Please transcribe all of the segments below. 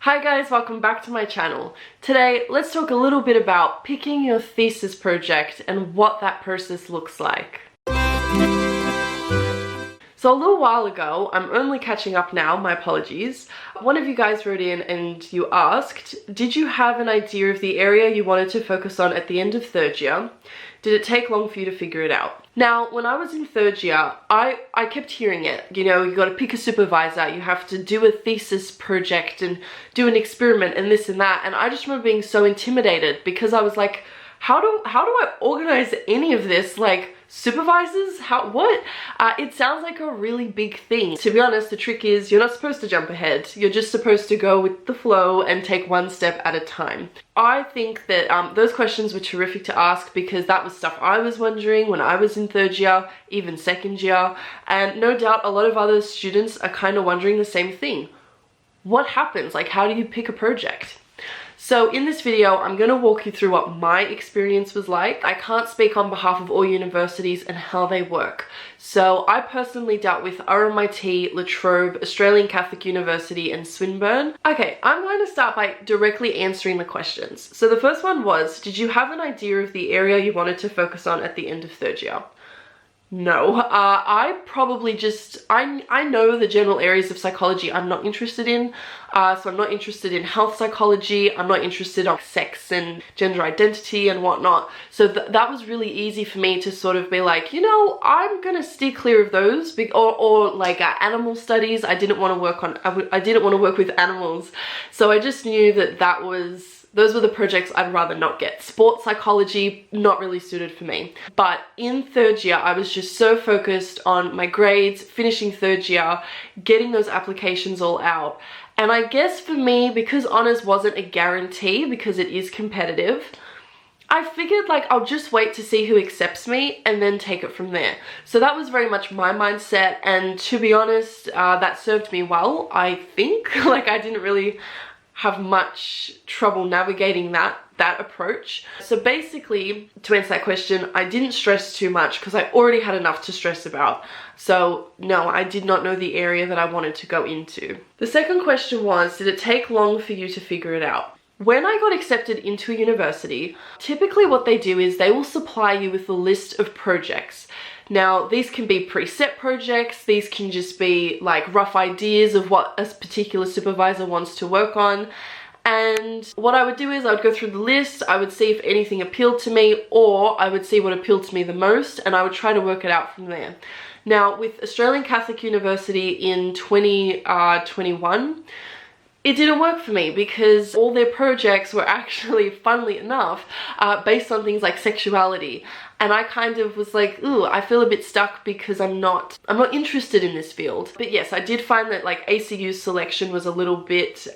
Hi guys, welcome back to my channel. Today, let's talk a little bit about picking your thesis project and what that process looks like. So a little while ago, I'm only catching up now, my apologies. One of you guys wrote in and you asked, did you have an idea of the area you wanted to focus on at the end of third year? Did it take long for you to figure it out? Now, when I was in third year, I kept hearing it. You know, you gotta pick a supervisor, you have to do a thesis project and do an experiment and this and that. And I just remember being so intimidated because I was like, how do I organize any of this? Like, supervisors? What? It sounds like a really big thing. To be honest, the trick is you're not supposed to jump ahead. You're just supposed to go with the flow and take one step at a time. I think that those questions were terrific to ask because that was stuff I was wondering when I was in third year, even second year, and no doubt a lot of other students are kind of wondering the same thing. What happens? Like, how do you pick a project? So in this video, I'm going to walk you through what my experience was like. I can't speak on behalf of all universities and how they work. So I personally dealt with RMIT, La Trobe, Australian Catholic University and Swinburne. Okay, I'm going to start by directly answering the questions. So the first one was, did you have an idea of the area you wanted to focus on at the end of third year? No, I probably just, I know the general areas of psychology I'm not interested in. So I'm not interested in health psychology, I'm not interested in sex and gender identity and whatnot. So that was really easy for me to sort of be like, you know, I'm gonna steer clear of those, or like animal studies. I didn't want to work on, I didn't want to work with animals. So I just knew that those were the projects I'd rather not get. Sports psychology, not really suited for me. But in third year, I was just so focused on my grades, finishing third year, getting those applications all out. And I guess for me, because honors wasn't a guarantee, because it is competitive, I figured like I'll just wait to see who accepts me and then take it from there. So that was very much my mindset, and to be honest, that served me well, I think. Like, I didn't really have much trouble navigating that approach. So basically, to answer that question, I didn't stress too much because I already had enough to stress about. So no, I did not know the area that I wanted to go into. The second question was, did it take long for you to figure it out? When I got accepted into a university, typically what they do is they will supply you with a list of projects. Now, these can be preset projects, these can just be like rough ideas of what a particular supervisor wants to work on. And what I would do is I would go through the list, I would see if anything appealed to me, or I would see what appealed to me the most, and I would try to work it out from there. Now, with Australian Catholic University in 2021, it didn't work for me because all their projects were actually, funnily enough, based on things like sexuality. And I kind of was like, ooh, I feel a bit stuck because I'm not interested in this field. But yes, I did find that like ACU selection was a little bit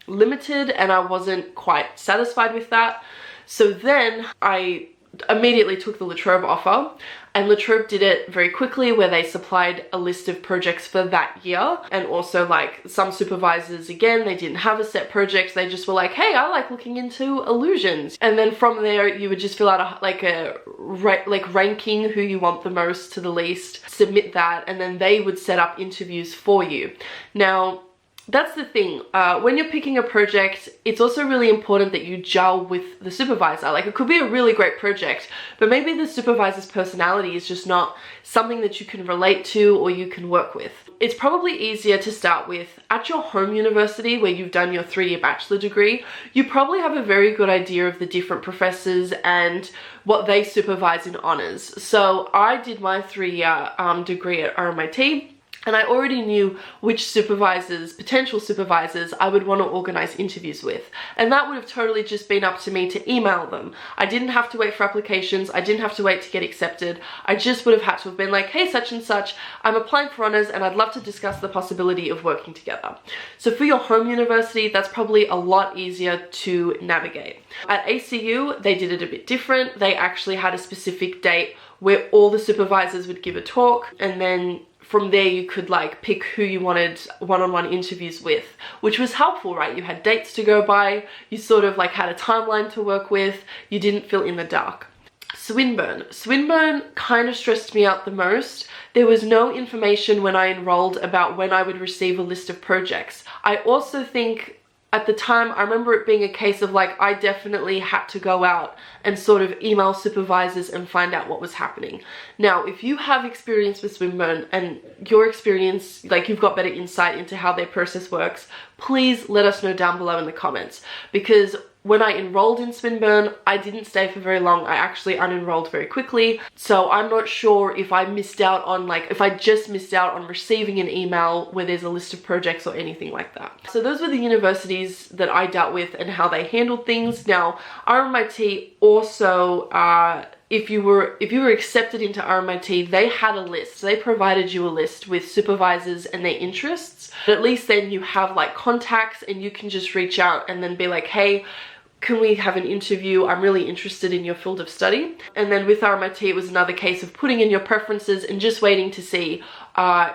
limited, and I wasn't quite satisfied with that. So then I immediately took the La Trobe offer, and La Trobe did it very quickly where they supplied a list of projects for that year. And also, like, some supervisors, again, they didn't have a set project, they just were like, hey, I like looking into illusions. And then from there you would just fill out ranking who you want the most to the least, submit that, and then they would set up interviews for you. Now, that's the thing, when you're picking a project, it's also really important that you gel with the supervisor. Like, it could be a really great project, but maybe the supervisor's personality is just not something that you can relate to or you can work with. It's probably easier to start with at your home university where you've done your 3-year bachelor degree. You probably have a very good idea of the different professors and what they supervise in honors. So I did my 3-year degree at RMIT. And I already knew which supervisors, potential supervisors, I would want to organize interviews with. And that would have totally just been up to me to email them. I didn't have to wait for applications. I didn't have to wait to get accepted. I just would have had to have been like, hey, such and such, I'm applying for honors and I'd love to discuss the possibility of working together. So for your home university, that's probably a lot easier to navigate. At ACU, they did it a bit different. They actually had a specific date where all the supervisors would give a talk, and then from there you could like pick who you wanted one-on-one interviews with, which was helpful, right? You had dates to go by, you sort of like had a timeline to work with, you didn't feel in the dark. Swinburne kind of stressed me out the most. There was no information when I enrolled about when I would receive a list of projects. I also think at the time, I remember it being a case of like, I definitely had to go out and sort of email supervisors and find out what was happening. Now, if you have experience with Swinburne and your experience, like you've got better insight into how their process works, please let us know down below in the comments. Because when I enrolled in Swinburne, I didn't stay for very long. I actually unenrolled very quickly. So I'm not sure if I missed out on if I just missed out on receiving an email where there's a list of projects or anything like that. So those were the universities that I dealt with and how they handled things. Now, RMIT also, if you were accepted into RMIT, they had a list. They provided you a list with supervisors and their interests. But at least then you have like contacts and you can just reach out and then be like, hey, can we have an interview? I'm really interested in your field of study. And then with RMIT, it was another case of putting in your preferences and just waiting to see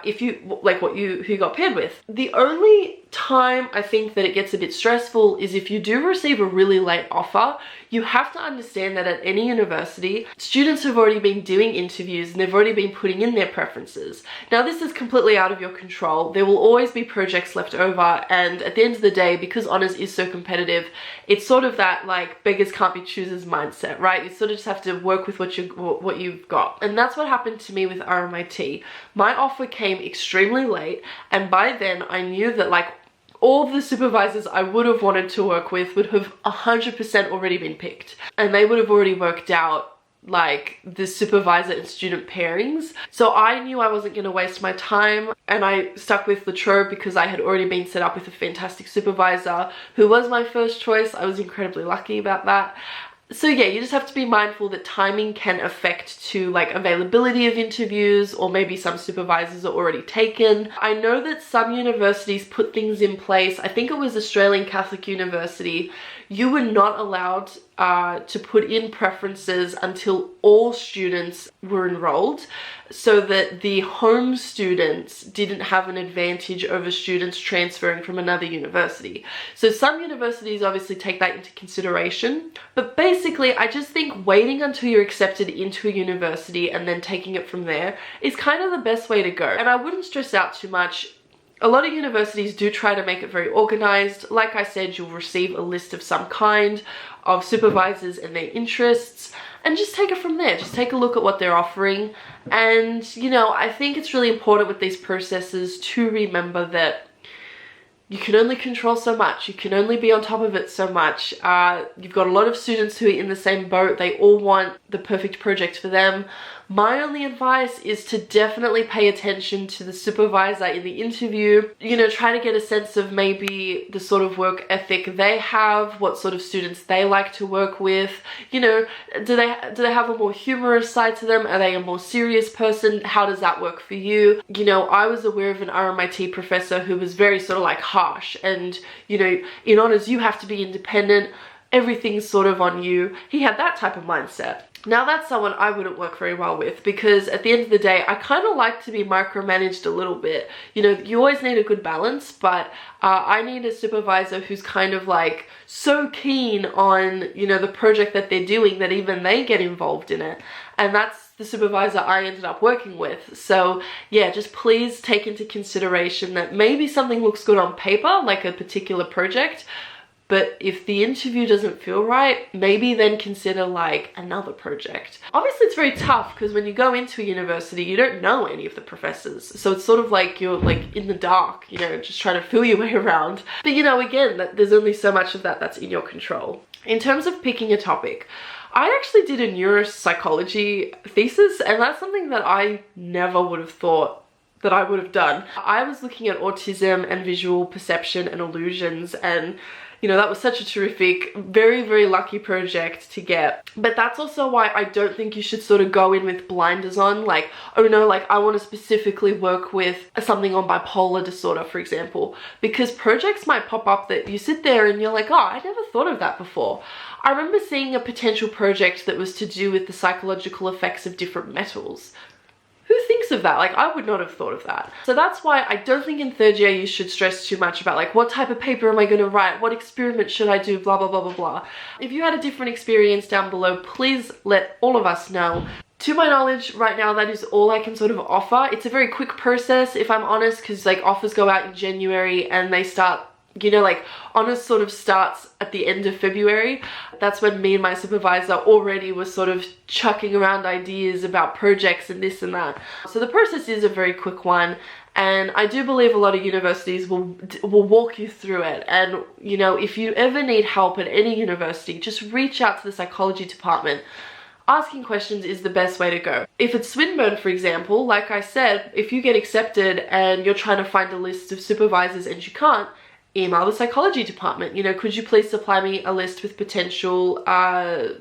if you like who you got paired with. The only time I think that it gets a bit stressful is if you do receive a really late offer. You have to understand that at any university, students have already been doing interviews and they've already been putting in their preferences. Now, this is completely out of your control. There will always be projects left over, and at the end of the day, because honours is so competitive, it's sort of that like beggars can't be choosers mindset, right? You sort of just have to work with what you've got. And that's what happened to me with RMIT. My offer came extremely late, and by then I knew that like all of the supervisors I would have wanted to work with would have 100% already been picked, and they would have already worked out like the supervisor and student pairings. So I knew I wasn't going to waste my time, and I stuck with Latrobe because I had already been set up with a fantastic supervisor who was my first choice. I was incredibly lucky about that. So yeah, you just have to be mindful that timing can affect to like availability of interviews, or maybe some supervisors are already taken. I know that some universities put things in place. I think it was Australian Catholic University. You were not allowed to put in preferences until all students were enrolled, so that the home students didn't have an advantage over students transferring from another university. So some universities obviously take that into consideration, but basically I just think waiting until you're accepted into a university and then taking it from there is kind of the best way to go. And I wouldn't stress out too much. A lot of universities do try to make it very organized. Like I said, you'll receive a list of some kind of supervisors and their interests, and just take it from there. Just take a look at what they're offering. And, you know, I think it's really important with these processes to remember that you can only control so much. You can only be on top of it so much. You've got a lot of students who are in the same boat. They all want the perfect project for them. My only advice is to definitely pay attention to the supervisor in the interview. You know, try to get a sense of maybe the sort of work ethic they have, what sort of students they like to work with. You know, do they have a more humorous side to them? Are they a more serious person? How does that work for you? You know, I was aware of an RMIT professor who was very sort of like harsh, and you know, in honours you have to be independent. Everything's sort of on you. He had that type of mindset. Now that's someone I wouldn't work very well with, because at the end of the day, I kind of like to be micromanaged a little bit. You know, you always need a good balance, but I need a supervisor who's kind of like so keen on, you know, the project that they're doing that even they get involved in it. And that's the supervisor I ended up working with. So yeah, just please take into consideration that maybe something looks good on paper, like a particular project, but if the interview doesn't feel right, maybe then consider like another project. Obviously it's very tough because when you go into a university, you don't know any of the professors. So it's sort of like you're like in the dark, you know, just trying to feel your way around. But you know, again, there's only so much of that that's in your control. In terms of picking a topic, I actually did a neuropsychology thesis, and that's something that I never would have thought that I would have done. I was looking at autism and visual perception and illusions, and you know, that was such a terrific, very, very lucky project to get. But that's also why I don't think you should sort of go in with blinders on, like, oh no, like I want to specifically work with something on bipolar disorder, for example, because projects might pop up that you sit there and you're like, oh, I never thought of that before. I remember seeing a potential project that was to do with the psychological effects of different metals. Who thinks of that? Like, I would not have thought of that. So that's why I don't think in third year you should stress too much about like, what type of paper am I going to write? What experiment should I do? Blah, blah, blah, blah, blah. If you had a different experience down below, please let all of us know. To my knowledge, right now, that is all I can sort of offer. It's a very quick process, if I'm honest, because like offers go out in January and they start you know, like honors sort of starts at the end of February. That's when me and my supervisor already were sort of chucking around ideas about projects and this and that. So the process is a very quick one, and I do believe a lot of universities will walk you through it. And you know, if you ever need help at any university, just reach out to the psychology department. Asking questions is the best way to go. If it's Swinburne, for example, like I said, if you get accepted and you're trying to find a list of supervisors and you can't, email the psychology department. You know, could you please supply me a list with potential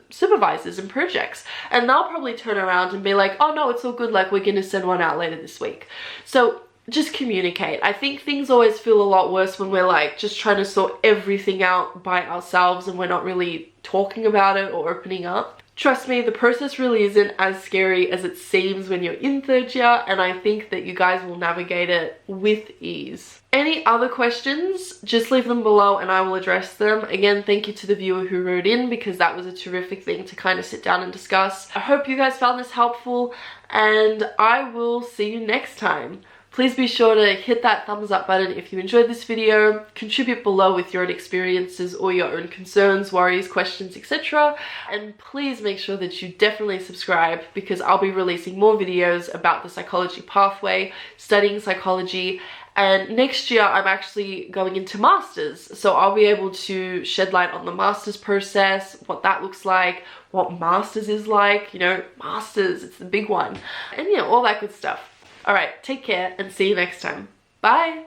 supervisors and projects? And they'll probably turn around and be like, oh no, it's all good, like we're gonna send one out later this week. So just communicate. I think things always feel a lot worse when we're like just trying to sort everything out by ourselves and we're not really talking about it or opening up. Trust me, the process really isn't as scary as it seems when you're in third year, and I think that you guys will navigate it with ease. Any other questions, just leave them below and I will address them. Again, thank you to the viewer who wrote in, because that was a terrific thing to kind of sit down and discuss. I hope you guys found this helpful, and I will see you next time. Please be sure to hit that thumbs up button if you enjoyed this video, contribute below with your own experiences or your own concerns, worries, questions, etc. And please make sure that you definitely subscribe, because I'll be releasing more videos about the psychology pathway, studying psychology, and next year I'm actually going into masters, so I'll be able to shed light on the masters process, what that looks like, what masters is like, you know, masters, it's the big one, and yeah, all that good stuff. Alright, take care and see you next time. Bye!